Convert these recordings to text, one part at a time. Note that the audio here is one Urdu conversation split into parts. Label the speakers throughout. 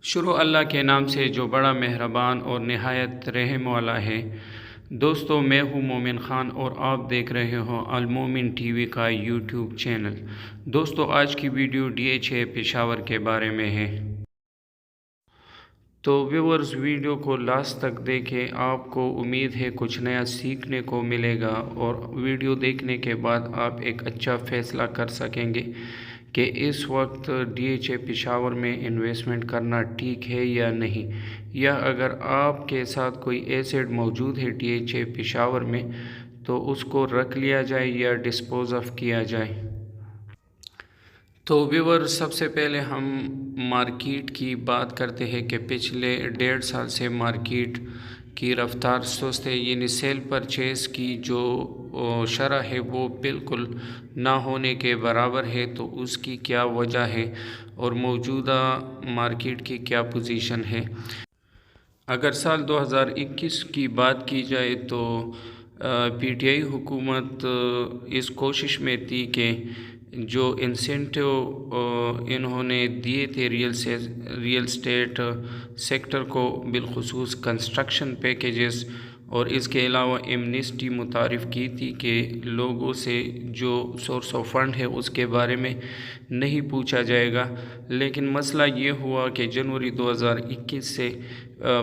Speaker 1: شروع اللہ کے نام سے جو بڑا مہربان اور نہایت رحم والا ہے۔ دوستو، میں ہوں مومن خان اور آپ دیکھ رہے ہو المومن ٹی وی کا یوٹیوب چینل۔ دوستو، آج کی ویڈیو DH پشاور کے بارے میں ہے۔ تو ویورز، ویڈیو کو لاسٹ تک دیکھیں، آپ کو امید ہے کچھ نیا سیکھنے کو ملے گا اور ویڈیو دیکھنے کے بعد آپ ایک اچھا فیصلہ کر سکیں گے کہ اس وقت DH پشاور میں انویسٹمنٹ کرنا ٹھیک ہے یا نہیں، یا اگر آپ کے ساتھ کوئی ایسیڈ موجود ہے DH پشاور میں تو اس کو رکھ لیا جائے یا ڈسپوز آف کیا جائے۔ تو ویور، سب سے پہلے ہم مارکیٹ کی بات کرتے ہیں کہ پچھلے 1.5 سال سے مارکیٹ کی رفتار سست ہے، یعنی سیل پرچیز کی جو شرح ہے وہ بالکل نہ ہونے کے برابر ہے۔ تو اس کی کیا وجہ ہے اور موجودہ مارکیٹ کی کیا پوزیشن ہے؟ اگر سال 2021 کی بات کی جائے تو PTI حکومت اس کوشش میں تھی کہ جو انسینٹیو انہوں نے دیے تھے ریئل اسٹیٹ سیکٹر کو، بالخصوص کنسٹرکشن پیکیجز، اور اس کے علاوہ ایمنسٹی متعارف کی تھی کہ لوگوں سے جو سورس آف فنڈ ہے اس کے بارے میں نہیں پوچھا جائے گا۔ لیکن مسئلہ یہ ہوا کہ جنوری 2021 سے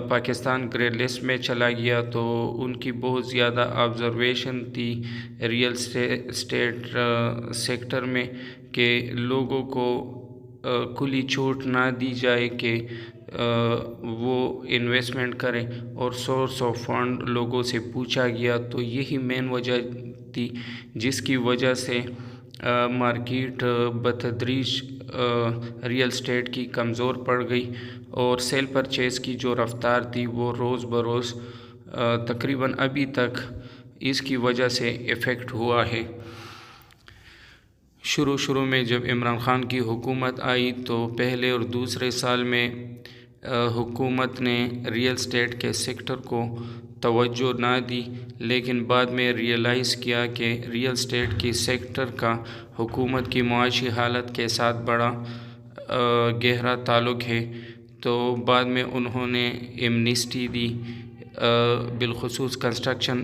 Speaker 1: پاکستان گرے لسٹ میں چلا گیا، تو ان کی بہت زیادہ آبزرویشن تھی ریئل اسٹیٹ سیکٹر میں کہ لوگوں کو کھلی چھوٹ نہ دی جائے کہ وہ انویسٹمنٹ کریں، اور سورس آف فنڈ لوگوں سے پوچھا گیا۔ تو یہی مین وجہ تھی جس کی وجہ سے مارکیٹ بتدریج ریئل اسٹیٹ کی کمزور پڑ گئی، اور سیل پرچیز کی جو رفتار تھی وہ روز بروز تقریباً ابھی تک اس کی وجہ سے افیکٹ ہوا ہے۔ شروع میں جب عمران خان کی حکومت آئی تو پہلے اور دوسرے سال میں حکومت نے ریئل اسٹیٹ کے سیکٹر کو توجہ نہ دی، لیکن بعد میں ریئلائز کیا کہ ریئل اسٹیٹ کی سیکٹر کا حکومت کی معاشی حالت کے ساتھ بڑا گہرا تعلق ہے۔ تو بعد میں انہوں نے ایمنسٹی دی، بالخصوص کنسٹرکشن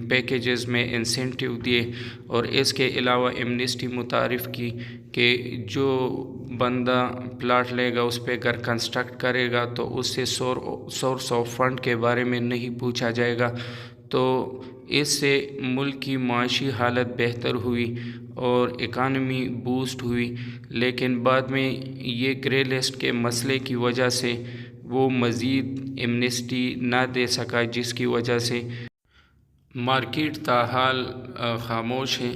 Speaker 1: پیکیجز میں انسینٹیو دیے، اور اس کے علاوہ ایمنسٹی متعارف کی کہ جو بندہ پلاٹ لے گا اس پہ گھر کنسٹرکٹ کرے گا تو اس سے سورس آف فنڈ کے بارے میں نہیں پوچھا جائے گا۔ تو اس سے ملک کی معاشی حالت بہتر ہوئی اور اکانومی بوسٹ ہوئی، لیکن بعد میں یہ گرے لسٹ کے مسئلے کی وجہ سے وہ مزید ایمنسٹی نہ دے سکا، جس کی وجہ سے مارکیٹ تاحال خاموش ہے،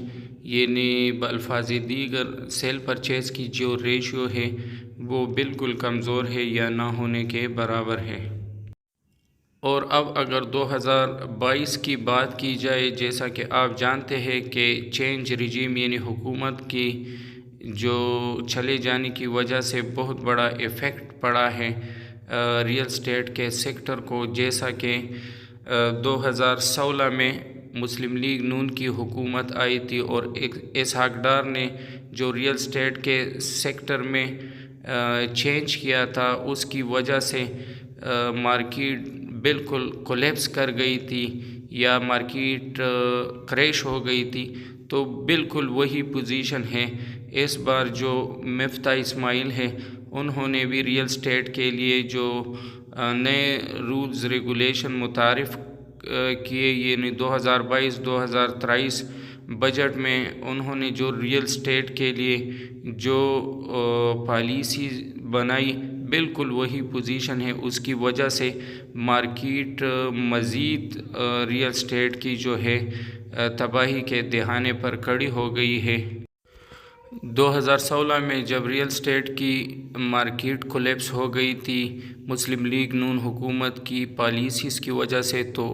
Speaker 1: یعنی بالفاظ دیگر سیل پرچیز کی جو ریشیو ہے وہ بالکل کمزور ہے یا نہ ہونے کے برابر ہے۔ اور اب اگر 2022 کی بات کی جائے، جیسا کہ آپ جانتے ہیں کہ چینج رجیم یعنی حکومت کی جو چلے جانے کی وجہ سے بہت بڑا ایفیکٹ پڑا ہے ریئل اسٹیٹ کے سیکٹر کو، جیسا کہ 2016 میں مسلم لیگ نون کی حکومت آئی تھی اور اسحاق ڈار نے جو ریئل اسٹیٹ کے سیکٹر میں چینج کیا تھا، اس کی وجہ سے مارکیٹ بالکل کولیپس کر گئی تھی یا مارکیٹ کریش ہو گئی تھی۔ تو بالکل وہی پوزیشن ہے اس بار۔ جو مفتاح اسماعیل ہے، انہوں نے بھی ریئل اسٹیٹ کے لیے جو نئے رولز ریگولیشن متعارف کیے، یعنی 2022-2023 بجٹ میں انہوں نے جو ریئل اسٹیٹ کے لیے جو پالیسی بنائی، بالکل وہی پوزیشن ہے۔ اس کی وجہ سے مارکیٹ مزید ریئل اسٹیٹ کی جو ہے تباہی کے دہانے پر کھڑی ہو گئی ہے۔ 2016 میں جب ریئل اسٹیٹ کی مارکیٹ کولیپس ہو گئی تھی مسلم لیگ نون حکومت کی پالیسیز کی وجہ سے، تو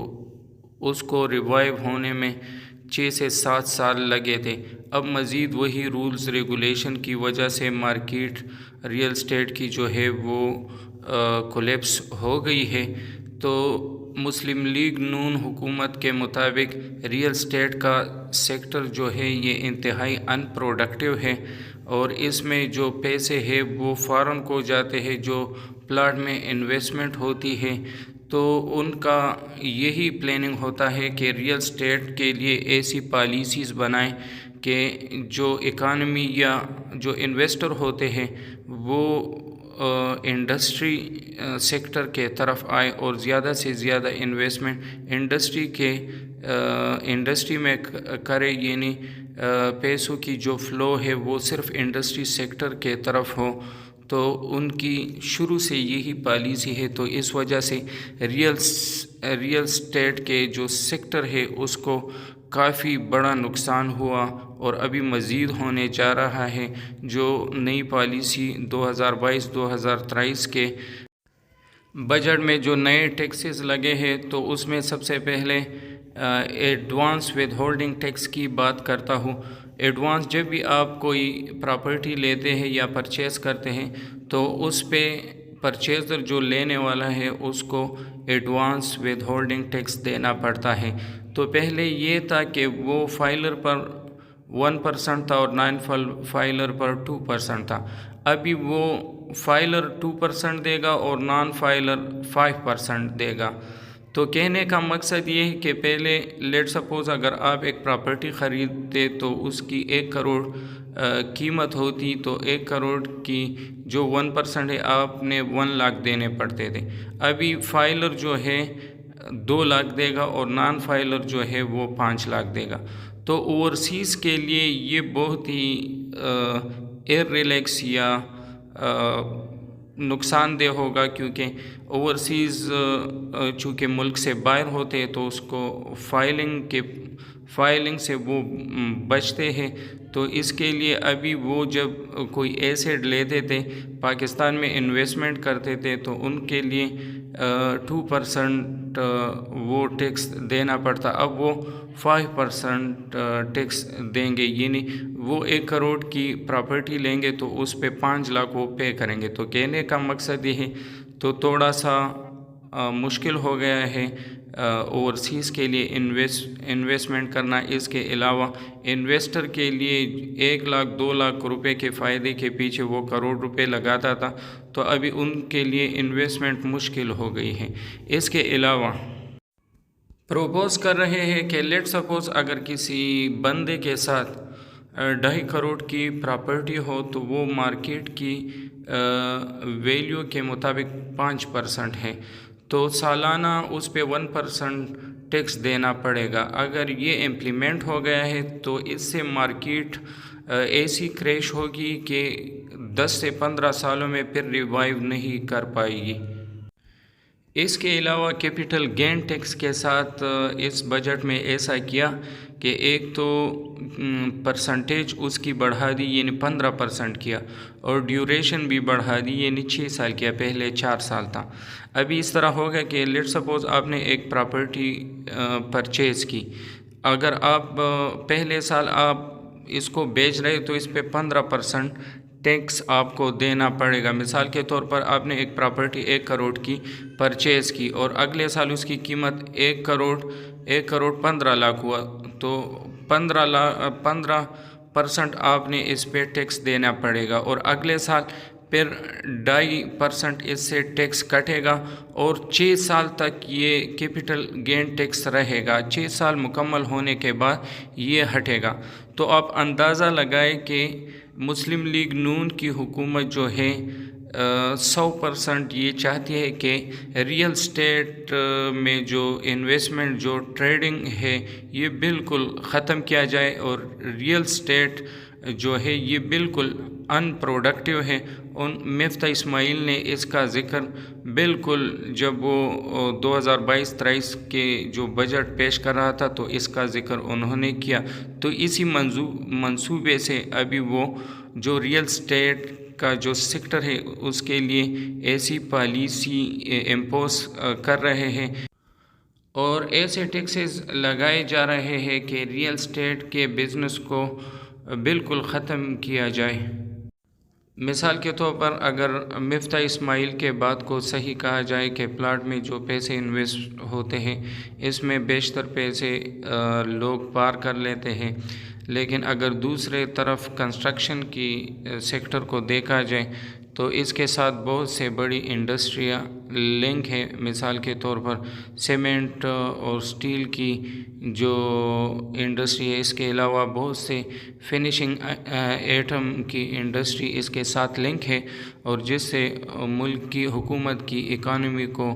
Speaker 1: اس کو ریوائیو ہونے میں 6 سے 7 سال لگے تھے۔ اب مزید وہی رولز ریگولیشن کی وجہ سے مارکیٹ ریئل اسٹیٹ کی جو ہے وہ کولیپس ہو گئی ہے۔ تو مسلم لیگ نون حکومت کے مطابق ریئل اسٹیٹ کا سیکٹر جو ہے یہ انتہائی ان پروڈکٹیو ہے، اور اس میں جو پیسے ہے وہ فارن کو جاتے ہیں، جو پلاٹ میں انویسٹمنٹ ہوتی ہے، تو ان کا یہی پلاننگ ہوتا ہے کہ ریئل اسٹیٹ کے لیے ایسی پالیسیز بنائیں کہ جو اکانومی یا جو انویسٹر ہوتے ہیں وہ انڈسٹری سیکٹر کے طرف آئے اور زیادہ سے زیادہ انویسٹمنٹ انڈسٹری میں کرے، یعنی پیسوں کی جو فلو ہے وہ صرف انڈسٹری سیکٹر کے طرف ہو۔ تو ان کی شروع سے یہی پالیسی ہے، تو اس وجہ سے ریئل اسٹیٹ کے جو سیکٹر ہے اس کو کافی بڑا نقصان ہوا، اور ابھی مزید ہونے جا رہا ہے۔ جو نئی پالیسی 2022-2023 کے بجٹ میں جو نئے ٹیکسز لگے ہیں، تو اس میں سب سے پہلے ایڈوانس ود ہولڈنگ ٹیکس کی بات کرتا ہوں۔ ایڈوانس، جب بھی آپ کوئی پراپرٹی لیتے ہیں یا پرچیز کرتے ہیں تو اس پہ پرچیزر جو لینے والا ہے اس کو ایڈوانس ود ہولڈنگ ٹیکس دینا پڑتا ہے۔ تو پہلے یہ تھا کہ وہ فائلر پر 1% تھا اور نان فائلر پر 2% تھا۔ ابھی وہ فائلر 2% دے گا اور نان فائلر 5% دے گا۔ تو کہنے کا مقصد یہ ہے کہ پہلے لیٹ سپوز اگر آپ ایک پراپرٹی خریدتے تو اس کی 1 کروڑ قیمت ہوتی، تو 1 کروڑ کی جو 1% ہے آپ نے 1 لاکھ دینے پڑتے تھے۔ ابھی فائلر جو ہے 2 لاکھ دے گا اور نان فائلر جو ہے وہ 5 لاکھ دے گا۔ تو اوورسیز کے لیے یہ بہت ہی ریلیکس یا نقصان دہ ہوگا، کیونکہ اوورسیز چونکہ ملک سے باہر ہوتے ہیں تو اس کو فائلنگ سے وہ بچتے ہیں۔ تو اس کے لیے ابھی وہ جب کوئی ایسیڈ لیتے تھے، پاکستان میں انویسٹمنٹ کرتے تھے، تو ان کے لیے 2% وہ ٹیکس دینا پڑتا، اب وہ 5% ٹیکس دیں گے، یعنی وہ 1 کروڑ کی پراپرٹی لیں گے تو اس پہ 5 لاکھ وہ پے کریں گے۔ تو کہنے کا مقصد یہ ہے، تو تھوڑا سا مشکل ہو گیا ہے اوورسیز کے لیے انویسٹمنٹ کرنا۔ اس کے علاوہ انویسٹر کے لیے 1 لاکھ 2 لاکھ روپے کے فائدے کے پیچھے وہ کروڑ روپے لگاتا تھا، تو ابھی ان کے لیے انویسٹمنٹ مشکل ہو گئی ہے۔ اس کے علاوہ پروپوز کر رہے ہیں کہ لیٹ سپوز اگر کسی بندے کے ساتھ 2.5 کروڑ کی پراپرٹی ہو تو وہ مارکیٹ کی ویلیو کے مطابق 5% ہے، تو سالانہ اس پہ 1% ٹیکس دینا پڑے گا۔ اگر یہ امپلیمنٹ ہو گیا ہے تو اس سے مارکیٹ ایسی کریش ہوگی کہ 10 سے 15 سالوں میں پھر ریوائیو نہیں کر پائے گی۔ اس کے علاوہ کیپٹل گین ٹیکس کے ساتھ اس بجٹ میں ایسا کیا کہ ایک تو پرسنٹیج اس کی بڑھا دی، یعنی 15% کیا، اور ڈیوریشن بھی بڑھا دی، یعنی 6 سال کیا، پہلے 4 سال تھا۔ ابھی اس طرح ہوگا کہ لیٹ سپوز آپ نے ایک پراپرٹی پرچیز کی، اگر آپ پہلے سال آپ اس کو بیچ رہے تو اس پہ 15% ٹیکس آپ کو دینا پڑے گا۔ مثال کے طور پر آپ نے ایک پراپرٹی 1 کروڑ کی پرچیز کی اور اگلے سال اس کی قیمت 1 کروڑ 15 لاکھ ہوا، تو 15% آپ نے اس پہ ٹیکس دینا پڑے گا، اور اگلے سال پھر 2.5% اس سے ٹیکس کٹے گا، اور 6 سال تک یہ کیپٹل گین ٹیکس رہے گا۔ 6 سال مکمل ہونے کے بعد یہ ہٹے گا۔ تو آپ اندازہ لگائیں کہ مسلم لیگ نون کی حکومت جو ہے 100% یہ چاہتی ہے کہ ریئل اسٹیٹ میں جو انویسٹمنٹ، جو ٹریڈنگ ہے، یہ بالکل ختم کیا جائے، اور ریئل اسٹیٹ جو ہے یہ بالکل ان پروڈکٹیو ہے۔ مفتاح اسماعیل نے اس کا ذکر بالکل جب وہ 2022-23 کے جو بجٹ پیش کر رہا تھا تو اس کا ذکر انہوں نے کیا۔ تو اسی منصوبے سے ابھی وہ جو ریئل اسٹیٹ کا جو سیکٹر ہے اس کے لیے ایسی پالیسی امپوز کر رہے ہیں اور ایسے ٹیکسز لگائے جا رہے ہیں کہ ریئل اسٹیٹ کے بزنس کو بالکل ختم کیا جائے۔ مثال کے طور پر اگر مفتاح اسماعیل کے بات کو صحیح کہا جائے کہ پلاٹ میں جو پیسے انویسٹ ہوتے ہیں اس میں بیشتر پیسے لوگ پار کر لیتے ہیں، لیکن اگر دوسرے طرف کنسٹرکشن کی سیکٹر کو دیکھا جائے تو اس کے ساتھ بہت سے بڑی انڈسٹریاں لنک ہیں. مثال کے طور پر سیمنٹ اور سٹیل کی جو انڈسٹری ہے، اس کے علاوہ بہت سے فنیشنگ ایٹم کی انڈسٹری اس کے ساتھ لنک ہے، اور جس سے ملک کی حکومت کی اکانومی کو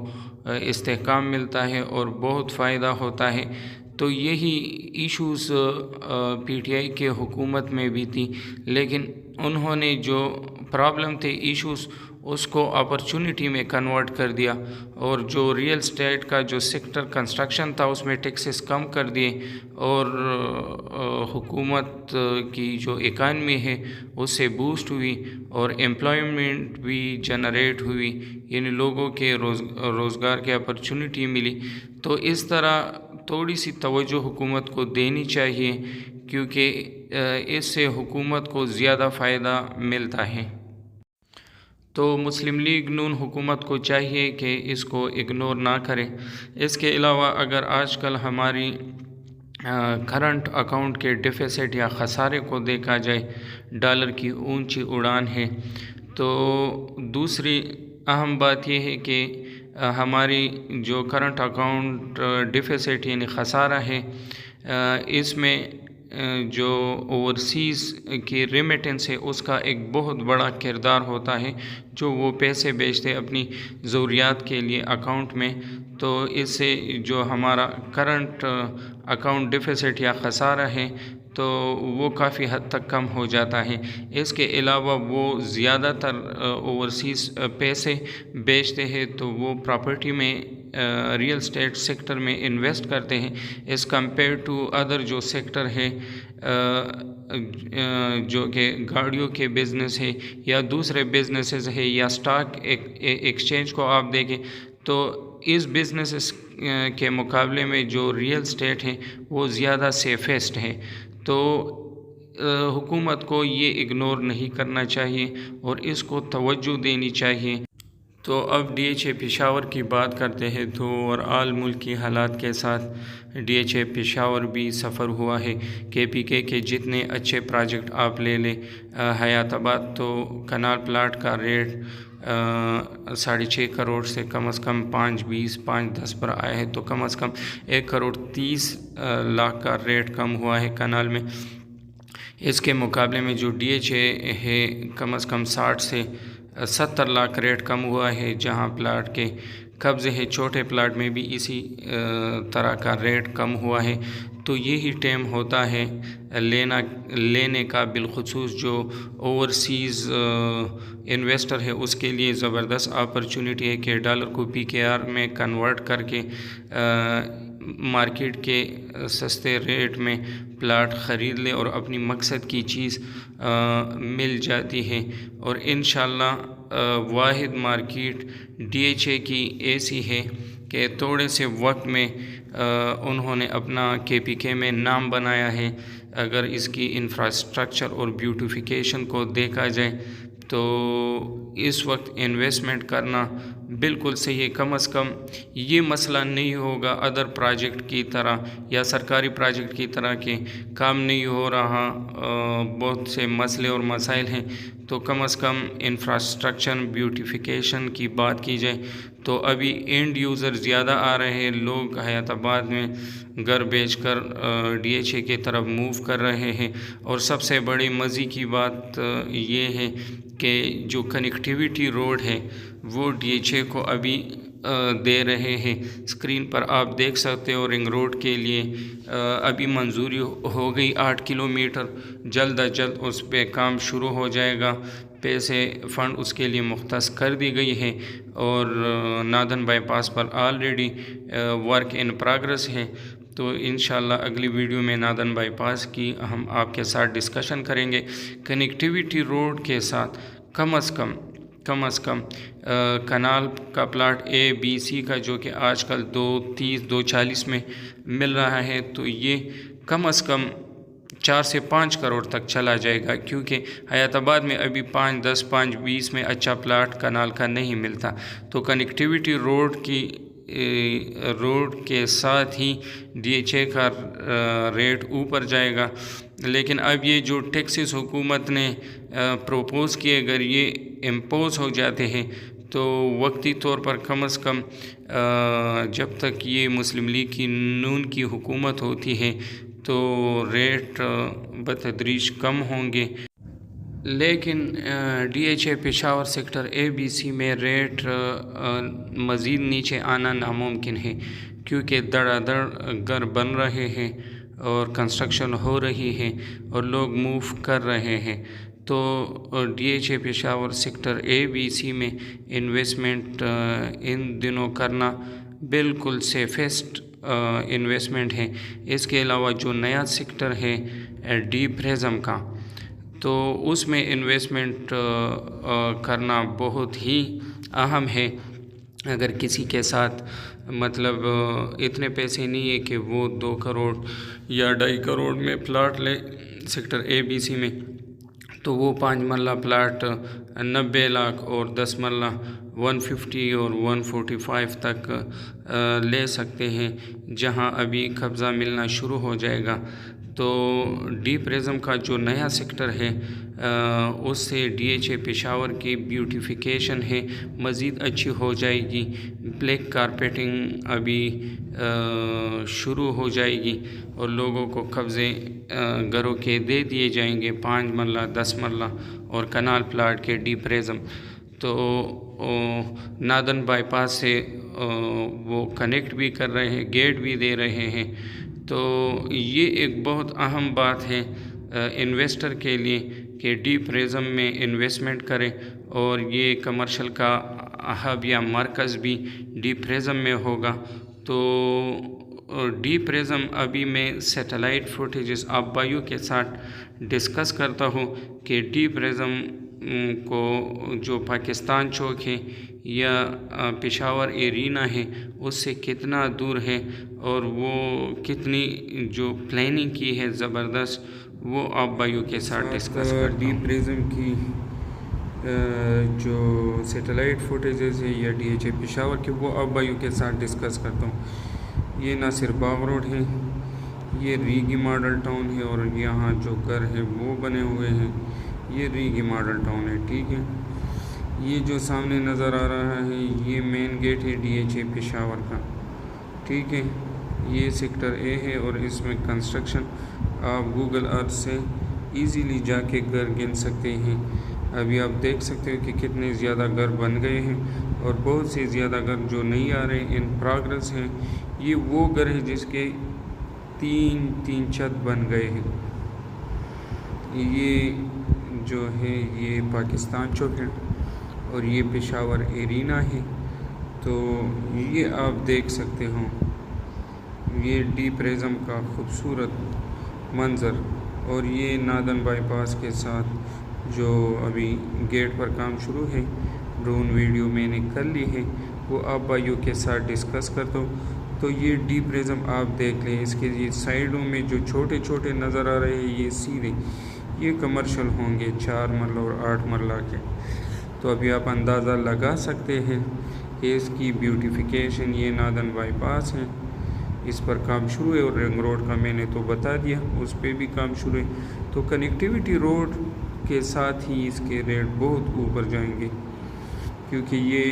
Speaker 1: استحکام ملتا ہے اور بہت فائدہ ہوتا ہے. تو یہی ایشوز پی ٹی آئی کے حکومت میں بھی تھی، لیکن انہوں نے جو پرابلم تھے، ایشوز، اس کو اپرچونٹی میں کنورٹ کر دیا، اور جو ریئل اسٹیٹ کا جو سیکٹر کنسٹرکشن تھا اس میں ٹیکسز کم کر دیے، اور حکومت کی جو اکانومی ہے اس سے بوسٹ ہوئی اور امپلائمنٹ بھی جنریٹ ہوئی، یعنی لوگوں کے روزگار کے اپرچونٹی ملی. تو اس طرح تھوڑی سی توجہ حکومت کو دینی چاہیے، کیونکہ اس سے حکومت کو زیادہ فائدہ ملتا ہے. تو مسلم لیگ نون حکومت کو چاہیے کہ اس کو اگنور نہ کرے. اس کے علاوہ اگر آج کل ہماری کرنٹ اکاؤنٹ کے ڈیفیسٹ یا خسارے کو دیکھا جائے، ڈالر کی اونچی اڑان ہے. تو دوسری اہم بات یہ ہے کہ ہماری جو کرنٹ اکاؤنٹ ڈیفیسٹ یعنی خسارہ ہے، اس میں جو اوورسیز کی ریمیٹنس ہے اس کا ایک بہت بڑا کردار ہوتا ہے، جو وہ پیسے بیچتے اپنی ضروریات کے لیے اکاؤنٹ میں. تو اس سے جو ہمارا کرنٹ اکاؤنٹ ڈیفیسٹ یا خسارہ ہے تو وہ کافی حد تک کم ہو جاتا ہے. اس کے علاوہ وہ زیادہ تر اوورسیز پیسے بیچتے ہیں تو وہ پراپرٹی میں، ریئل اسٹیٹ سیکٹر میں انویسٹ کرتے ہیں، اس کمپیئر ٹو ادر جو سیکٹر ہے جو کہ گاڑیوں کے بزنس ہے یا دوسرے بزنسز ہے یا اسٹاک ایکسچینج کو آپ دیکھیں تو اس بزنسز کے مقابلے میں جو ریئل اسٹیٹ ہیں وہ زیادہ سیفسٹ ہے. تو حکومت کو یہ اگنور نہیں کرنا چاہیے اور اس کو توجہ دینی چاہیے. تو اب ڈی ایچ اے پشاور کی بات کرتے ہیں. تو اوور آل ملک کی حالات کے ساتھ ڈی ایچ اے پشاور بھی سفر ہوا ہے. کے پی کے جتنے اچھے پروجیکٹ آپ لے لیں، حیات آباد تو کنال پلاٹ کا ریٹ 6.5 کروڑ سے کم از کم 5.20 5.10 پر آیا ہے، تو کم از کم 1.30 کروڑ کا ریٹ کم ہوا ہے کنال میں. اس کے مقابلے میں جو ڈی ایچ اے ہے کم از کم 60 سے 70 لاکھ ریٹ کم ہوا ہے، جہاں پلاٹ کے قبضے ہے چھوٹے پلاٹ میں بھی اسی طرح کا ریٹ کم ہوا ہے. تو یہی ٹائم ہوتا ہے لینے کا، بالخصوص جو اوورسیز انویسٹر ہے اس کے لیے زبردست اپرچونٹی ہے کہ ڈالر کو پی کے آر میں کنورٹ کر کے مارکیٹ کے سستے ریٹ میں پلاٹ خرید لے اور اپنی مقصد کی چیز مل جاتی ہے. اور انشاءاللہ واحد مارکیٹ ڈی ایچ اے کی ایسی ہے کہ تھوڑے سے وقت میں انہوں نے اپنا کے پی کے میں نام بنایا ہے. اگر اس کی انفراسٹرکچر اور بیوٹیفیکیشن کو دیکھا جائے تو اس وقت انویسٹمنٹ کرنا بالکل صحیح ہے. کم از کم یہ مسئلہ نہیں ہوگا ادر پروجیکٹ کی طرح یا سرکاری پروجیکٹ کی طرح کہ کام نہیں ہو رہا، بہت سے مسئلے اور مسائل ہیں. تو کم از کم انفراسٹرکچر بیوٹیفیکیشن کی بات کی جائے تو ابھی اینڈ یوزر زیادہ آ رہے ہیں. لوگ حیات آباد میں گھر بیچ کر ڈی ایچ اے کی طرف موو کر رہے ہیں. اور سب سے بڑی مزے کی بات یہ ہے کہ جو کنیکٹیویٹی روڈ ہے وہ ڈی ایچ اے کو ابھی دے رہے ہیں. اسکرین پر آپ دیکھ سکتے ہو رنگ روڈ کے لیے ابھی منظوری ہو گئی 8 کلومیٹر. جلد از جلد اس پہ کام شروع ہو جائے گا. پیسے فنڈ اس کے لیے مختص کر دی گئی ہے اور نادن بائی پاس پر آلریڈی ورک ان پروگرس ہے. تو انشاءاللہ اگلی ویڈیو میں نادن بائی پاس کی ہم آپ کے ساتھ ڈسکشن کریں گے. کنیکٹیویٹی روڈ کے ساتھ کم از کم کنال کا پلاٹ اے بی سی کا جو کہ آج کل 230 240 میں مل رہا ہے، تو یہ کم از کم 4 سے 5 کروڑ تک چلا جائے گا، کیونکہ حیات آباد میں ابھی 5.10 5.20 میں اچھا پلاٹ کنال کا نہیں ملتا. تو کنیکٹیویٹی روڈ کی روڈ کے ساتھ ہی DHA کا ریٹ اوپر جائے گا، لیکن اب یہ جو ٹیکسز حکومت نے پروپوز کیے اگر یہ امپوز ہو جاتے ہیں تو وقتی طور پر کم از کم جب تک یہ مسلم لیگ کی نون کی حکومت ہوتی ہے تو ریٹ بتدریج کم ہوں گے، لیکن DHA پشاور سیکٹر ABC میں ریٹ مزید نیچے آنا ناممکن ہے، کیونکہ دڑا دڑ گھر بن رہے ہیں اور کنسٹرکشن ہو رہی ہے اور لوگ موو کر رہے ہیں، تو DHA پشاور سیکٹر ABC میں انویسٹمنٹ ان دنوں کرنا بالکل سیفسٹ انویسٹمنٹ ہے۔ اس کے علاوہ جو نیا سیکٹر ہے ڈی پریزم کا، تو اس میں انویسٹمنٹ کرنا بہت ہی اہم ہے۔ اگر کسی کے ساتھ مطلب اتنے پیسے نہیں ہے کہ وہ 2 کروڑ یا 2.5 کروڑ میں پلاٹ لے سیکٹر ABC میں، تو وہ 5 مرلہ پلاٹ 90 لاکھ اور 10 مرلہ 150 اور 145 تک لے سکتے ہیں، جہاں ابھی قبضہ ملنا شروع ہو جائے گا۔ تو ڈی پریزم کا جو نیا سیکٹر ہے اس سے DHA پشاور کی بیوٹیفیکیشن ہے مزید اچھی ہو جائے گی، بلیک کارپیٹنگ ابھی شروع ہو جائے گی اور لوگوں کو قبضے گھروں کے دے دیے جائیں گے 5 مرلہ 10 مرلہ اور کنال پلاٹ کے ڈی پریزم۔ تو نادن بائی پاس سے وہ کنیکٹ بھی کر رہے ہیں، گیٹ بھی دے رہے ہیں، تو یہ ایک بہت اہم بات ہے انویسٹر کے لیے کہ ڈی پریزم میں انویسٹمنٹ کرے، اور یہ کمرشل کا ہب یا مرکز بھی ڈی پریزم میں ہوگا۔ تو ڈی پریزم ابھی میں سیٹلائٹ فوٹیجز آپ بھائیوں کے ساتھ ڈسکس کرتا ہوں کہ ڈی پریزم کو جو پاکستان چوک ہے یا پشاور ایرینا ہے اس سے کتنا دور ہے، اور وہ کتنی جو پلاننگ کی ہے زبردست، وہ آپ بھائیوں کے ساتھ ڈسکس کرتا ہوں۔ ڈی پریزم کی جو سیٹلائٹ فوٹیجز ہے یا DHA پشاور کے، وہ آپ بھائیوں کے ساتھ ڈسکس کرتا ہوں۔ یہ ناصر باغ روڈ ہے، یہ ریگی ماڈل ٹاؤن ہے، اور یہاں جو گھر ہے وہ بنے ہوئے ہیں، یہ ریگی ماڈل ٹاؤن ہے، ٹھیک ہے۔ یہ جو سامنے نظر آ رہا ہے یہ مین گیٹ ہے DHA پشاور کا، ٹھیک ہے۔ یہ سیکٹر A ہے اور اس میں کنسٹرکشن آپ گوگل ارتھ سے ایزیلی جا کے گھر گن سکتے ہیں۔ ابھی آپ دیکھ سکتے ہو کہ کتنے زیادہ گھر بن گئے ہیں، اور بہت سے زیادہ گھر جو نہیں آ رہے ان پروگرس ہیں۔ یہ وہ گھر ہے جس کے 3 چھت بن گئے ہیں۔ یہ جو ہے یہ پاکستان چوک ہے اور یہ پشاور ایرینا ہے، تو یہ آپ دیکھ سکتے ہو یہ ڈی پریزم کا خوبصورت منظر، اور یہ نادن بائی پاس کے ساتھ جو ابھی گیٹ پر کام شروع ہے، ڈرون ویڈیو میں نے کر لی ہے، وہ آپ بھائیوں کے ساتھ ڈسکس کرتا ہوں۔ تو یہ ڈی پریزم آپ دیکھ لیں، اس کے یہ سائیڈوں میں جو چھوٹے چھوٹے نظر آ رہے ہیں یہ سیدھے یہ کمرشل ہوں گے 4 مرلہ اور 8 مرلہ کے۔ تو ابھی آپ اندازہ لگا سکتے ہیں کہ اس کی بیوٹیفیکیشن، یہ نادن بائی پاس ہے، اس پر کام شروع ہے، اور رنگ روڈ کا میں نے تو بتا دیا اس پہ بھی کام شروع ہے۔ تو کنیکٹیویٹی روڈ کے ساتھ ہی اس کے ریٹ بہت اوپر جائیں گے، کیونکہ یہ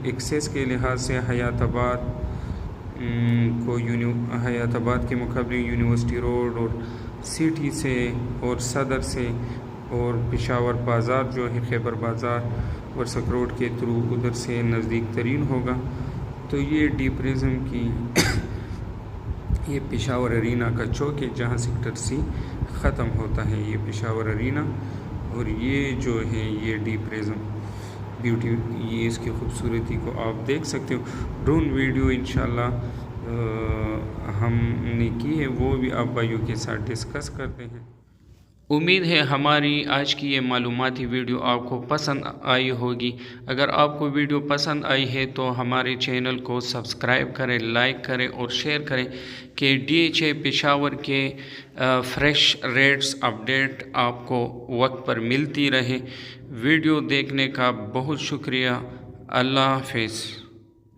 Speaker 1: ایکسیس کے لحاظ سے حیات آباد حیات آباد کے مقابلے یونیورسٹی روڈ اور سٹی سے اور صدر سے اور پشاور بازار جو ہے خیبر بازار ورسک روڈ کے تھرو ادھر سے نزدیک ترین ہوگا۔ تو یہ ڈی پریزم کی یہ پشاور ارینا کا چوک ہے جہاں سیکٹر C ختم ہوتا ہے، یہ پشاور ارینا، اور یہ جو ہے یہ ڈی پریزم بیوٹی، یہ اس کی خوبصورتی کو آپ دیکھ سکتے ہو۔ ڈرون ویڈیو انشاءاللہ ہم نے کی ہے، وہ بھی آپ بھائیوں کے ساتھ ڈسکس کرتے ہیں۔ امید ہے ہماری آج کی یہ معلوماتی ویڈیو آپ کو پسند آئی ہوگی۔ اگر آپ کو ویڈیو پسند آئی ہے تو ہمارے چینل کو سبسکرائب کریں، لائک کریں اور شیئر کریں کہ DHA پشاور کے فریش ریٹس اپڈیٹ آپ کو وقت پر ملتی رہے۔ ویڈیو دیکھنے کا بہت شکریہ۔ اللہ حافظ۔